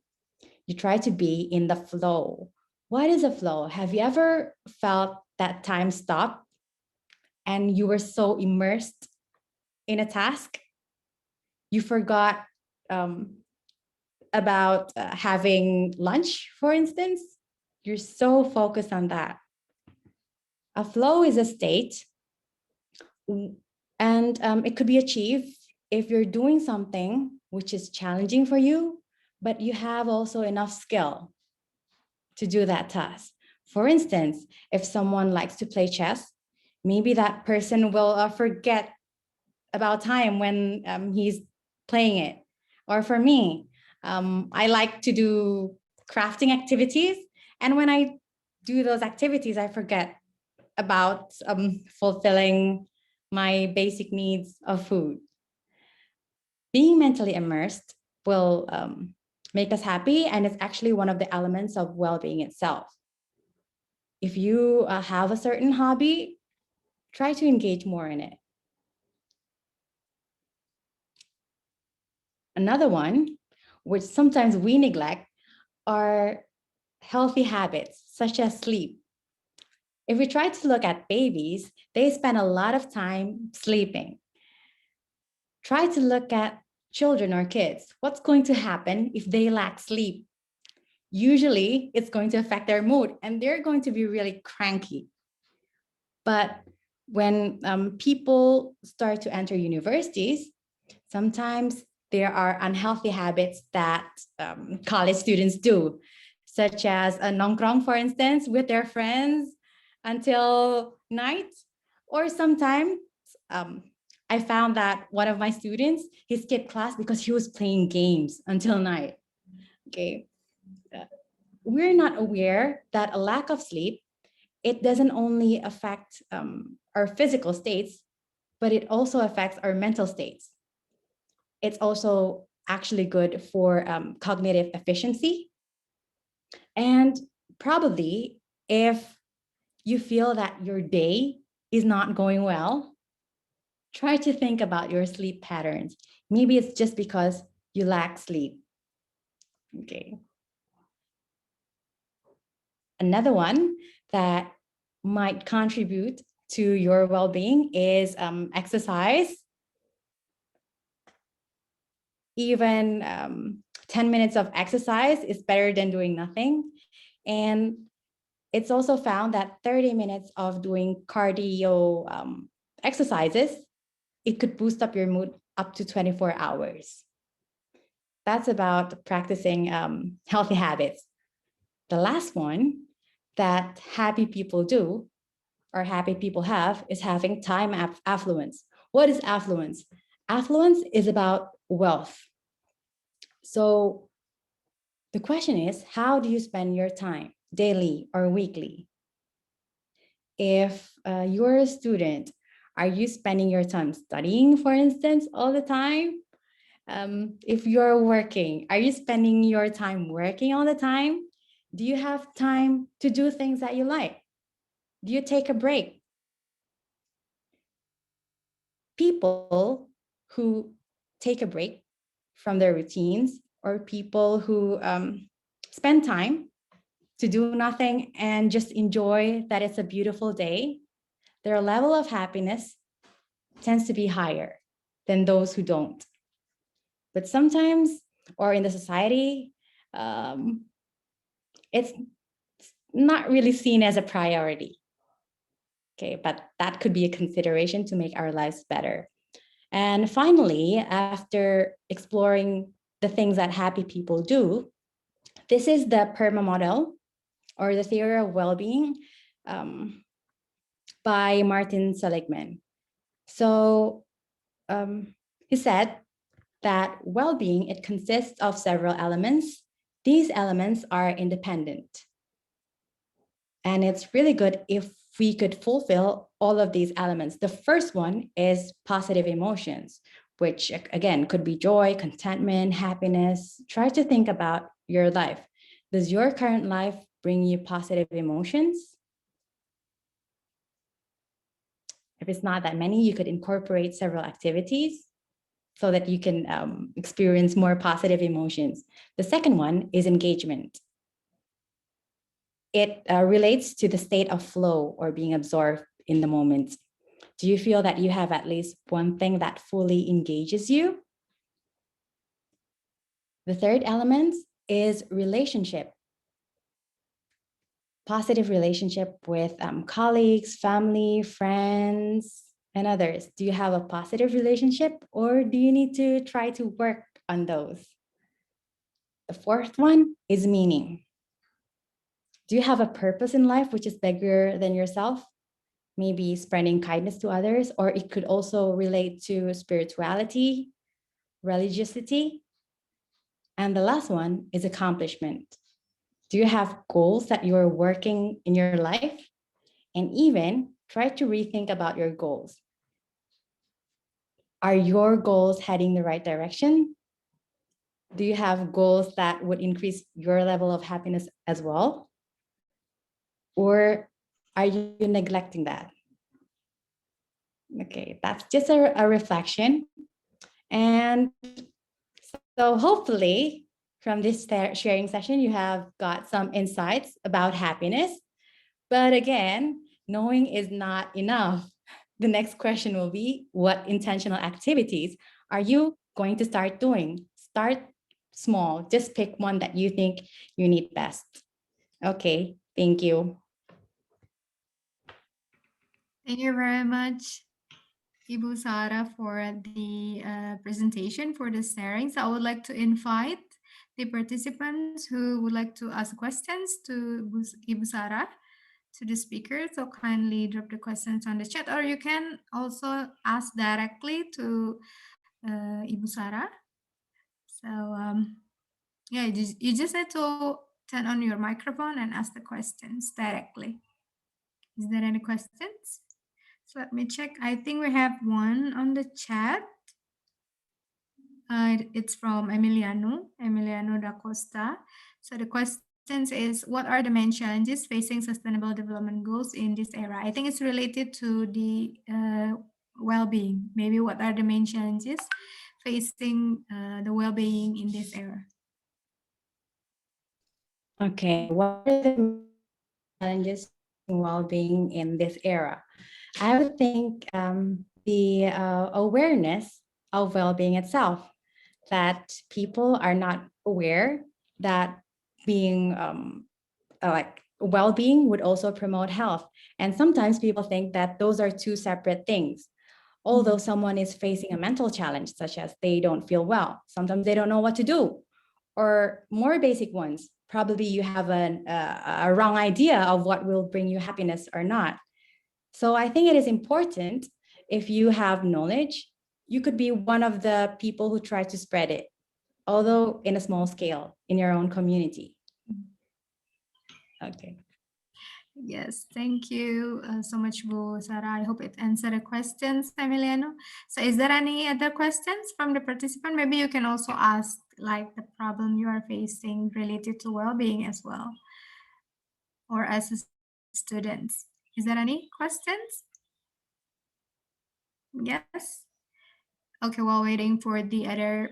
You try to be in the flow. What is a flow? Have you ever felt that time stopped and you were so immersed in a task, you forgot about having lunch, for instance? You're so focused on that. A flow is a state, and it could be achieved if you're doing something which is challenging for you, but you have also enough skill to do that task. For instance, if someone likes to play chess, maybe that person will forget about time when he's playing it. Or for me, I like to do crafting activities. And when I do those activities, I forget about fulfilling my basic needs of food. Being mentally immersed will make us happy, and it's actually one of the elements of well-being itself. If you have a certain hobby, try to engage more in it. Another one, which sometimes we neglect, are healthy habits, such as sleep. If we try to look at babies, they spend a lot of time sleeping. Try to look at children or kids. What's going to happen if they lack sleep? Usually, it's going to affect their mood and they're going to be really cranky. But when people start to enter universities, sometimes there are unhealthy habits that college students do, such as a nongkrong, for instance, with their friends until night. Or sometimes I found that one of my students, he skipped class because he was playing games until night. Okay. We're not aware that a lack of sleep, it doesn't only affect our physical states, but it also affects our mental states. It's also actually good for cognitive efficiency. And probably if you feel that your day is not going well, try to think about your sleep patterns. Maybe it's just because you lack sleep. Okay. Another one that might contribute to your well-being is exercise. Even 10 minutes of exercise is better than doing nothing. And it's also found that 30 minutes of doing cardio exercises, it could boost up your mood up to 24 hours. That's about practicing healthy habits. The last one that happy people do or happy people have is having time affluence. What is affluence? Affluence is about wealth. So the question is, how do you spend your time, daily or weekly? If you're a student, are you spending your time studying, for instance, all the time? If you're working, are you spending your time working all the time? Do you have time to do things that you like? Do you take a break? People who take a break from their routines, or people who spend time to do nothing and just enjoy that it's a beautiful day, their level of happiness tends to be higher than those who don't. But sometimes, or in the society, it's not really seen as a priority. Okay, but that could be a consideration to make our lives better. And finally, after exploring the things that happy people do, this is the PERMA model, or the theory of well-being, by Martin Seligman. So he said that well-being, it consists of several elements. These elements are independent. And it's really good if we could fulfill all of these elements. The first one is positive emotions, which again could be joy, contentment, happiness. Try to think about your life. Does your current life bring you positive emotions? If it's not that many, you could incorporate several activities so that you can experience more positive emotions. The second one is engagement. It relates to the state of flow or being absorbed in the moment. Do you feel that you have at least one thing that fully engages you? The third element is relationship. Positive relationship with colleagues, family, friends, and others. Do you have a positive relationship, or do you need to try to work on those? The fourth one is meaning. Do you have a purpose in life which is bigger than yourself? Maybe spreading kindness to others, or it could also relate to spirituality, religiosity. And the last one is accomplishment. Do you have goals that you're working in your life? And even try to rethink about your goals. Are your goals heading the right direction? Do you have goals that would increase your level of happiness as well? Or are you neglecting that? Okay, that's just a reflection. And so hopefully from this sharing session, you have got some insights about happiness. But again, knowing is not enough. The next question will be, what intentional activities are you going to start doing? Start small, just pick one that you think you need best. Okay, thank you. Thank you very much, Ibu Sara, for the presentation, for the sharing. So I would like to invite the participants who would like to ask questions to Ibu Sara, to the speaker. So kindly drop the questions on the chat, or you can also ask directly to Ibu Sara. So yeah, you just need to turn on your microphone and ask the questions directly. Is there any questions? So let me check. I think we have one on the chat. It's from Emiliano da Costa. So the questions is, what are the main challenges facing sustainable development goals in this era? I think it's related to the well-being. Maybe what are the main challenges facing the well-being in this era? Okay, what are the challenges in well-being in this era? I would think the awareness of well-being itself, that people are not aware that being like well-being would also promote health. And sometimes people think that those are two separate things. Although someone is facing a mental challenge, such as they don't feel well, sometimes they don't know what to do, or more basic ones, probably you have a wrong idea of what will bring you happiness or not. So I think it is important, if you have knowledge, you could be one of the people who try to spread it, although in a small scale in your own community. Okay. Yes, thank you so much, Bu Sarah. I hope it answered the questions, Emiliano. So is there any other questions from the participant? Maybe you can also ask like the problem you are facing related to well-being as well, or as a students. Is there any questions? Yes. Okay, while waiting for the other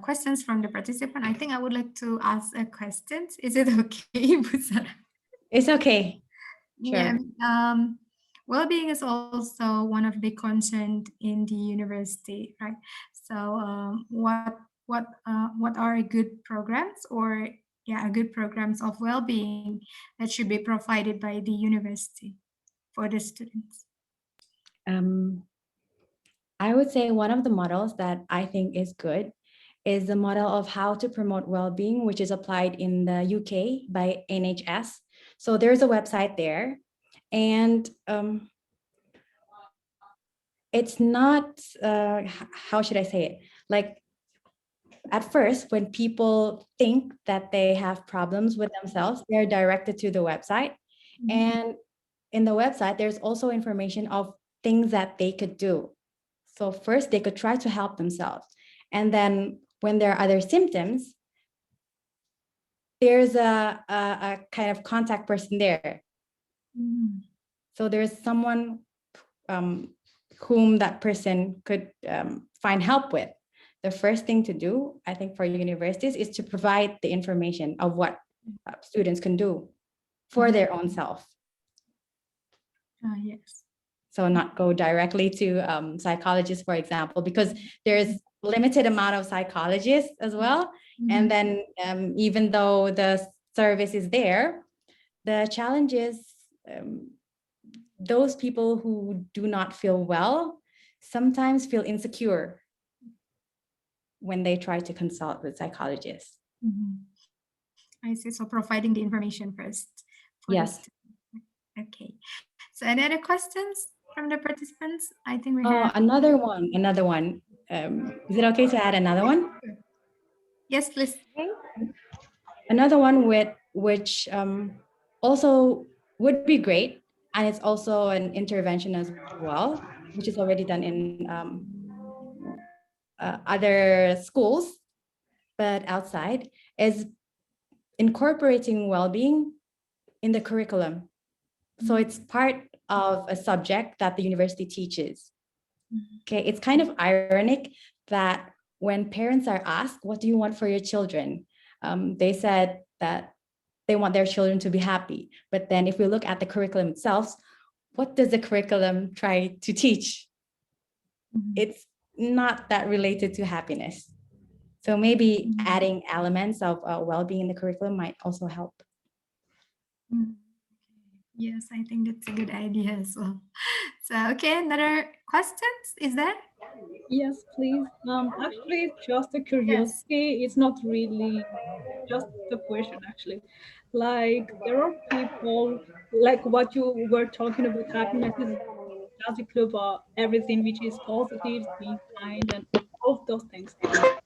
questions from the participant, I think I would like to ask a question. Is it okay, Bu Sarah? It's okay. Sure. Yeah. Well-being is also one of the concerns in the university, right? So, what are good programs, or good programs of well-being that should be provided by the university for the students? I would say one of the models that I think is good is the model of how to promote well-being, which is applied in the UK by NHS. So there's a website there, and it's not, how should I say it? Like, at first, when people think that they have problems with themselves, they're directed to the website. And in the website, there's also information of things that they could do. So first, they could try to help themselves. And then when there are other symptoms, there's a kind of contact person there. So there's someone whom that person could find help with. The first thing to do, I think, for universities is to provide the information of what students can do for their own self. Yes. So not go directly to psychologists, for example, because there's limited amount of psychologists as well. And then even though the service is there, the challenge is those people who do not feel well sometimes feel insecure when they try to consult with psychologists. I see. So providing the information first. Yes. Okay. So any other questions from the participants? I think we Oh, have another one. Is it okay to add another one? Yes, please. Another one which also would be great, and it's also an intervention as well, which is already done in other schools, but outside, is incorporating well-being in the curriculum. So it's part of a subject that the university teaches. Okay, it's kind of ironic that when parents are asked, what do you want for your children? They said that they want their children to be happy. But then if we look at the curriculum itself, what does the curriculum try to teach? It's not that related to happiness. So maybe adding elements of well-being in the curriculum might also help. Yes, I think that's a good idea as well. So, okay, another questions? Is there? Yes, please. Actually, just a curiosity. It's not really just a question, actually. Like, there are people, like what you were talking about, happiness is basically about everything which is positive, being kind, and all of those things.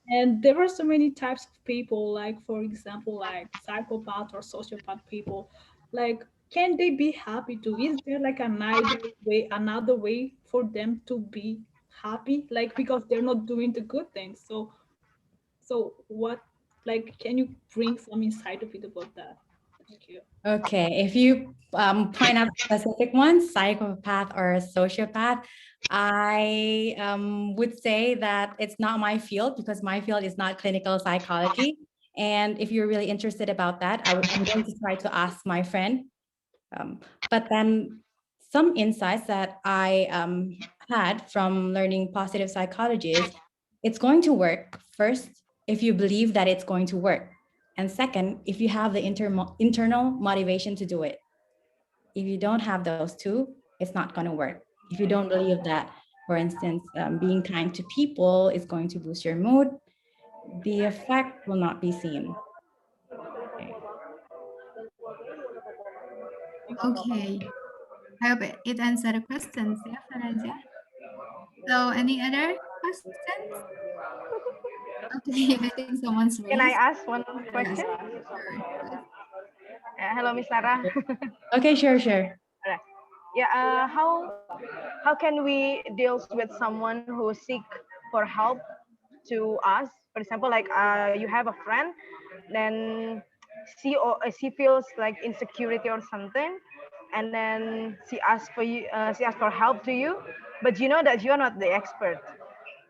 And there are so many types of people, like, for example, like psychopath or sociopath people. Like, can they be happy too? Is there like another way for them to be happy? Like, because they're not doing the good things. So what, like, can you bring some insight of it about that? Thank you. Okay, if you point out specific ones, psychopath or sociopath, I would say that it's not my field because my field is not clinical psychology. And if you're really interested about that, I'm going to try to ask my friend. But then some insights that I had from learning positive psychology is it's going to work first if you believe that it's going to work. And second, if you have the internal motivation to do it. If you don't have those two, it's not going to work. If you don't believe that, for instance, being kind to people is going to boost your mood, the effect will not be seen. Okay. Okay. I hope it answered the questions. Yeah, Faraja. So, any other questions? Okay, I think someone's Can I raised. ask one Yes, question? sure. Hello, Miss Sarah. Okay, sure. Alright. Yeah. How can we deal with someone who seek for help to us? For example, like you have a friend, then she feels like insecurity or something, and then she asks for you. She asks for help to you, but you know that you are not the expert.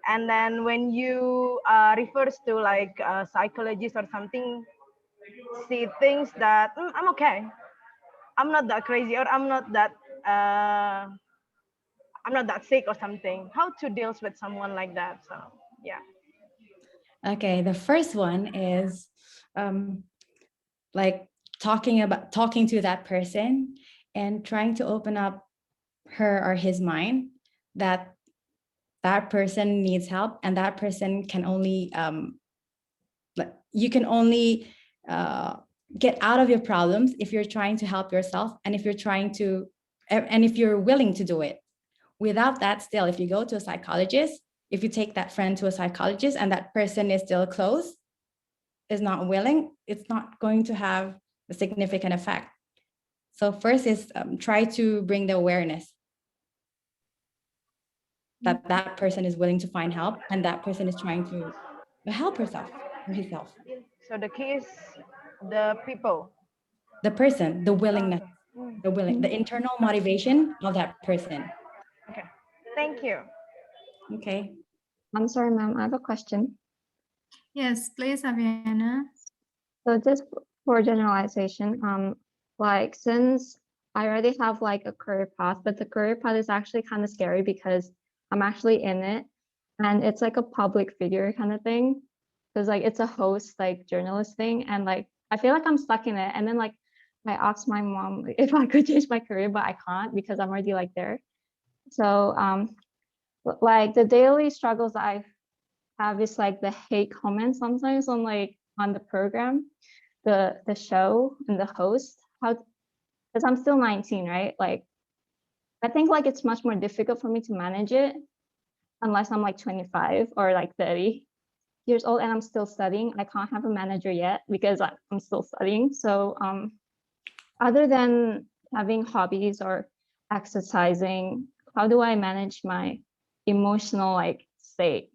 And then when you refers to like a psychologist or something, she thinks that I'm okay. I'm not that crazy, or uh, I'm not that sick or something. How to deal with someone like that? So yeah. Okay, the first one is like talking to that person and trying to open up her or his mind that that person needs help and that person can only you can only get out of your problems if you're trying to help yourself and if you're willing to do it. Without that, still, if you go to a psychologist, If you take that friend to a psychologist and that person is still close, is not willing, it's not going to have a significant effect. So first is try to bring the awareness that that person is willing to find help and that person is trying to help herself or himself. So the key is the people. The person, the willingness, Okay. the internal motivation of that person. Okay. Thank you. Okay. I'm sorry, ma'am, I have a question. Yes, please, Aviana. So just for generalization, like since I already have like a career path, but the career path is actually kind of scary because I'm actually in it and it's like a public figure kind of thing. Because like it's a host, like journalist thing. And like I feel like I'm stuck in it. And then like I asked my mom if I could change my career, but I can't because I'm already like there. So like the daily struggles that I have is like the hate comments sometimes on like on the program, the show and the host. How, because I'm still 19, right? Like I think like it's much more difficult for me to manage it unless I'm like 25 or like 30 years old and I'm still studying. I can't have a manager yet because I'm still studying. So other than having hobbies or exercising, how do I manage my emotional like state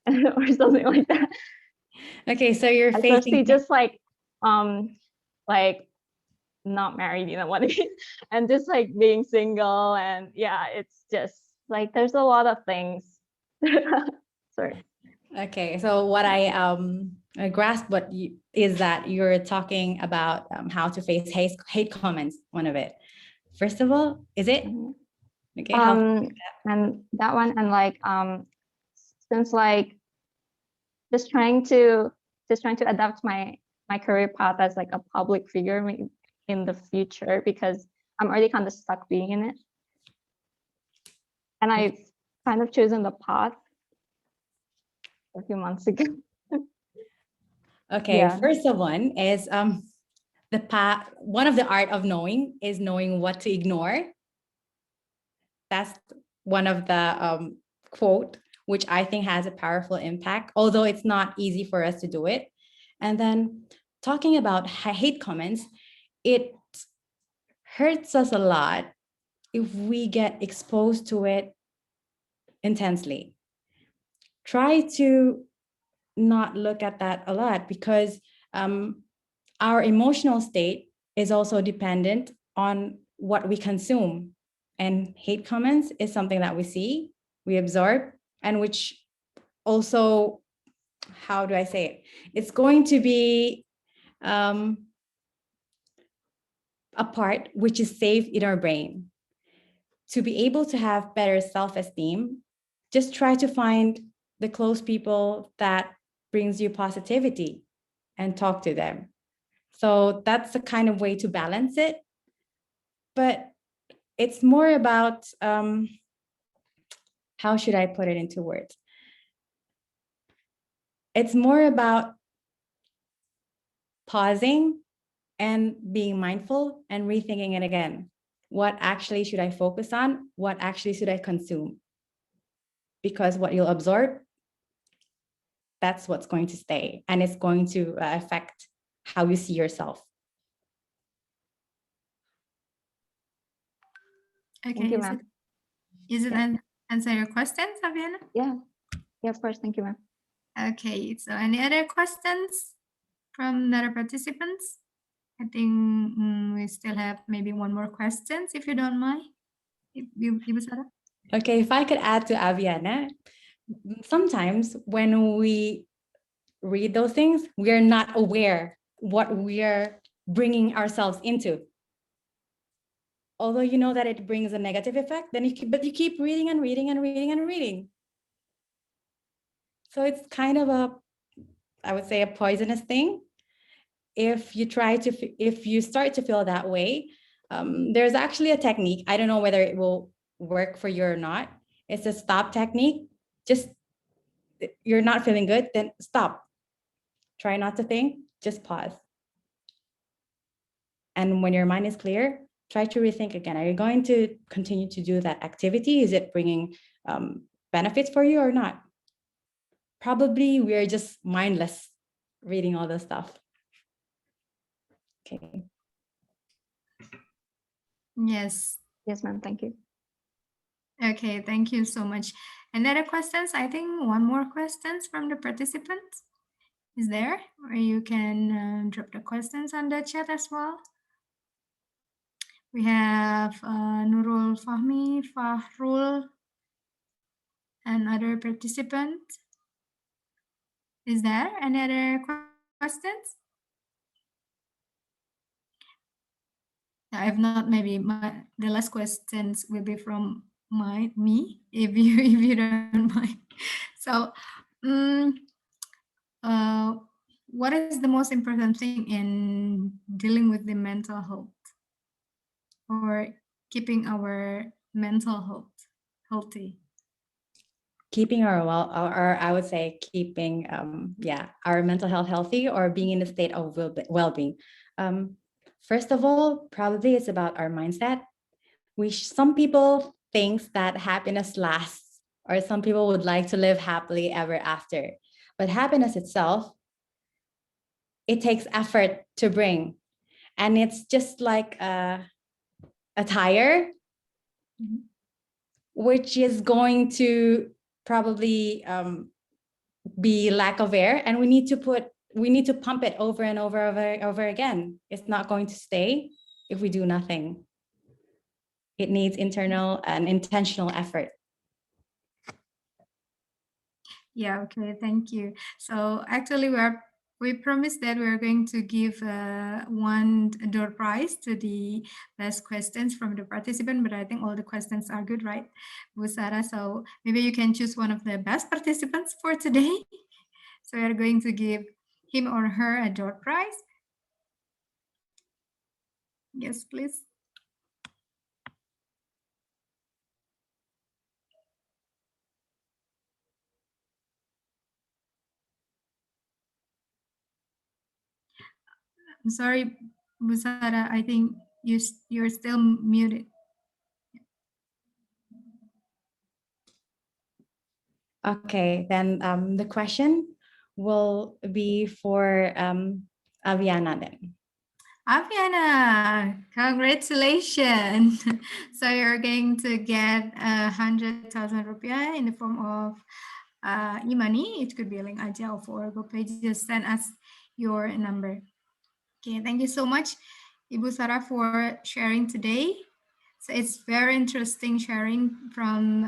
or something like that? Okay, so you're Especially facing just like not married, you know what I mean? And just like being single and yeah, it's just like there's a lot of things. Sorry. okay. So what I grasp is that you're talking about how to face hate comments. One of it. First of all, is it Mhm. okay? How And that one and like since like just trying to adapt my career path as like a public figure in the future because I'm already kind of stuck being in it. And I've kind of chosen the path a few months ago. okay? Yeah. First of one is the path. One of the art of knowing is knowing what to ignore. That's one of the quote, which I think has a powerful impact, although it's not easy for us to do it. And then talking about hate comments, it hurts us a lot if we get exposed to it intensely. Try to not look at that a lot because our emotional state is also dependent on what we consume. And hate comments is something that we see, we absorb, and which also, how do I say it? It's going to be a part which is safe in our brain. To be able to have better self-esteem, just try to find the close people that brings you positivity and talk to them. So that's the kind of way to balance it. But it's more about, how should I put it into words? It's more about pausing and being mindful and rethinking it again. What actually should I focus on? What actually should I consume? Because what you'll absorb, that's what's going to stay, and it's going to affect how you see yourself. Okay, Thank you, ma'am. Is it Yeah. answer your questions, Aviana? Yeah. Yeah, of course. Thank you, ma'am. Okay, so any other questions from the other participants? I think we still have maybe one more questions, if you don't mind. Ibu Sarah? Okay, if I could add to Aviana, sometimes when we read those things, we are not aware what we are bringing ourselves into. Although you know that it brings a negative effect, then you keep reading and reading and reading and reading. So it's kind of I would say a poisonous thing. If you start to feel that way, there's actually a technique. I don't know whether it will work for you or not. It's a stop technique. Just, you're not feeling good, then stop. Try not to think, just pause. And when your mind is clear, try to rethink again. Are you going to continue to do that activity? Is it bringing benefits for you or not? probably we're just mindless reading all this stuff. Okay. Yes. Yes, ma'am. Thank you. Okay, thank you so much. And other questions? I think one more questions from the participants is there, or you can drop the questions on the chat as well. We have Nurul Fahmi, Fahrul, and other participants. Is there any other questions? If not, maybe the last questions will be from me, if you don't mind. So, what is the most important thing in dealing with the mental health or keeping our mental health healthy? Keeping our or I would say keeping our mental health healthy, or being in a state of well-being. First of all, probably it's about our mindset. Some people think that happiness lasts, or some people would like to live happily ever after. But happiness itself, it takes effort to bring, and it's just like a tire, which is going to probably be lack of air, and we need to pump it over and over again. It's not going to stay if we do nothing. It needs internal and intentional effort. Yeah, okay, thank you. So actually we promised that we're going to give one door prize to the best questions from the participant, but I think all the questions are good, right, Bu Sarah? So maybe you can choose one of the best participants for today. So we are going to give him or her a door prize. Yes, please. I'm sorry, Bu Sarah, I think you're still muted. Okay, then the question will be for Aviana then. Aviana, congratulations. So you're going to get 100,000 rupiah in the form of e-money. It could be a link aja or GoPay. Just send us your number. Okay, thank you so much, Ibu Sarah, for sharing today. So it's very interesting sharing from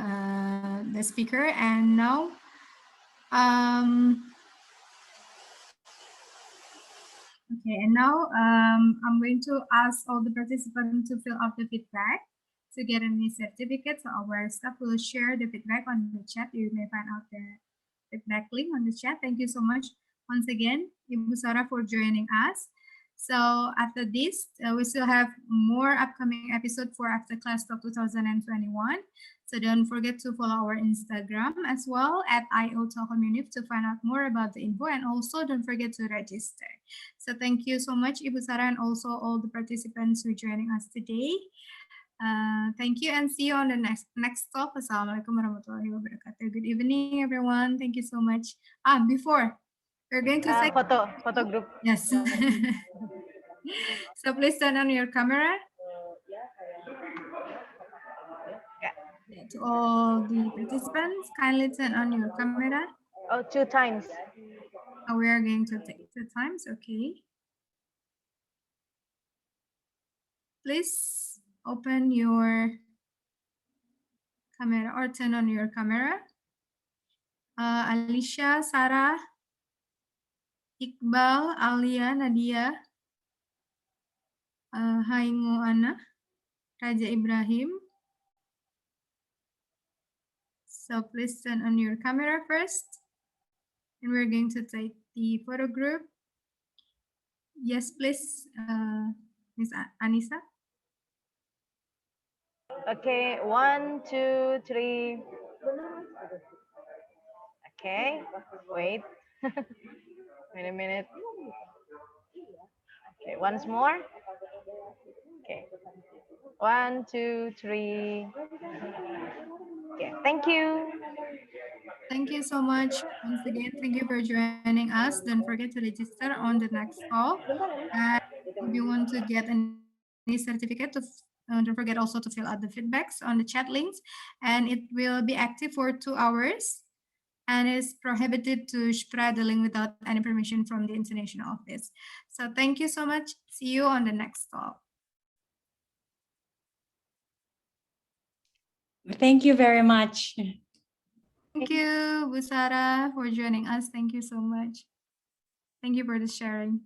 the speaker. And now, okay, and now I'm going to ask all the participants to fill out the feedback to get any certificate. So our staff will share the feedback on the chat. You may find out the feedback link on the chat. Thank you so much once again, Ibu Sarah, for joining us. So after this, we still have more upcoming episode for After Class Talk 2021. So don't forget to follow our Instagram as well at @io_Telkom to find out more about the info, and also don't forget to register. So thank you so much, Ibu Sarah, and also all the participants who are joining us today. Thank you and see you on the next talk. Assalamualaikum warahmatullahi wabarakatuh. Good evening, everyone. Thank you so much. Before we're going to say Photo group. yes. So please turn on your camera. Yeah, to all the participants, kindly turn on your camera. Oh, 2 times. We are going to take 2 times. Okay. Please open your camera or turn on your camera. Aisha, Sarah, Iqbal, Alia, Nadia, Haingo Ana, Raja Ibrahim. So please turn on your camera first. And we're going to take the photo group. Yes, please, Ms. Anissa. Okay, 1, 2, 3. Okay, wait. Wait a minute. Okay, once more. Okay, 1, 2, 3. Okay, thank you. Thank you so much. Once again, thank you for joining us. Don't forget to register on the next call. And if you want to get any certificate, don't forget also to fill out the feedbacks on the chat links. And it will be active for 2 hours. And it's prohibited to spread the link without any permission from the international office. So thank you so much. See you on the next call. Thank you very much. Thank you, Bu Sarah, for joining us. Thank you so much. Thank you for the sharing.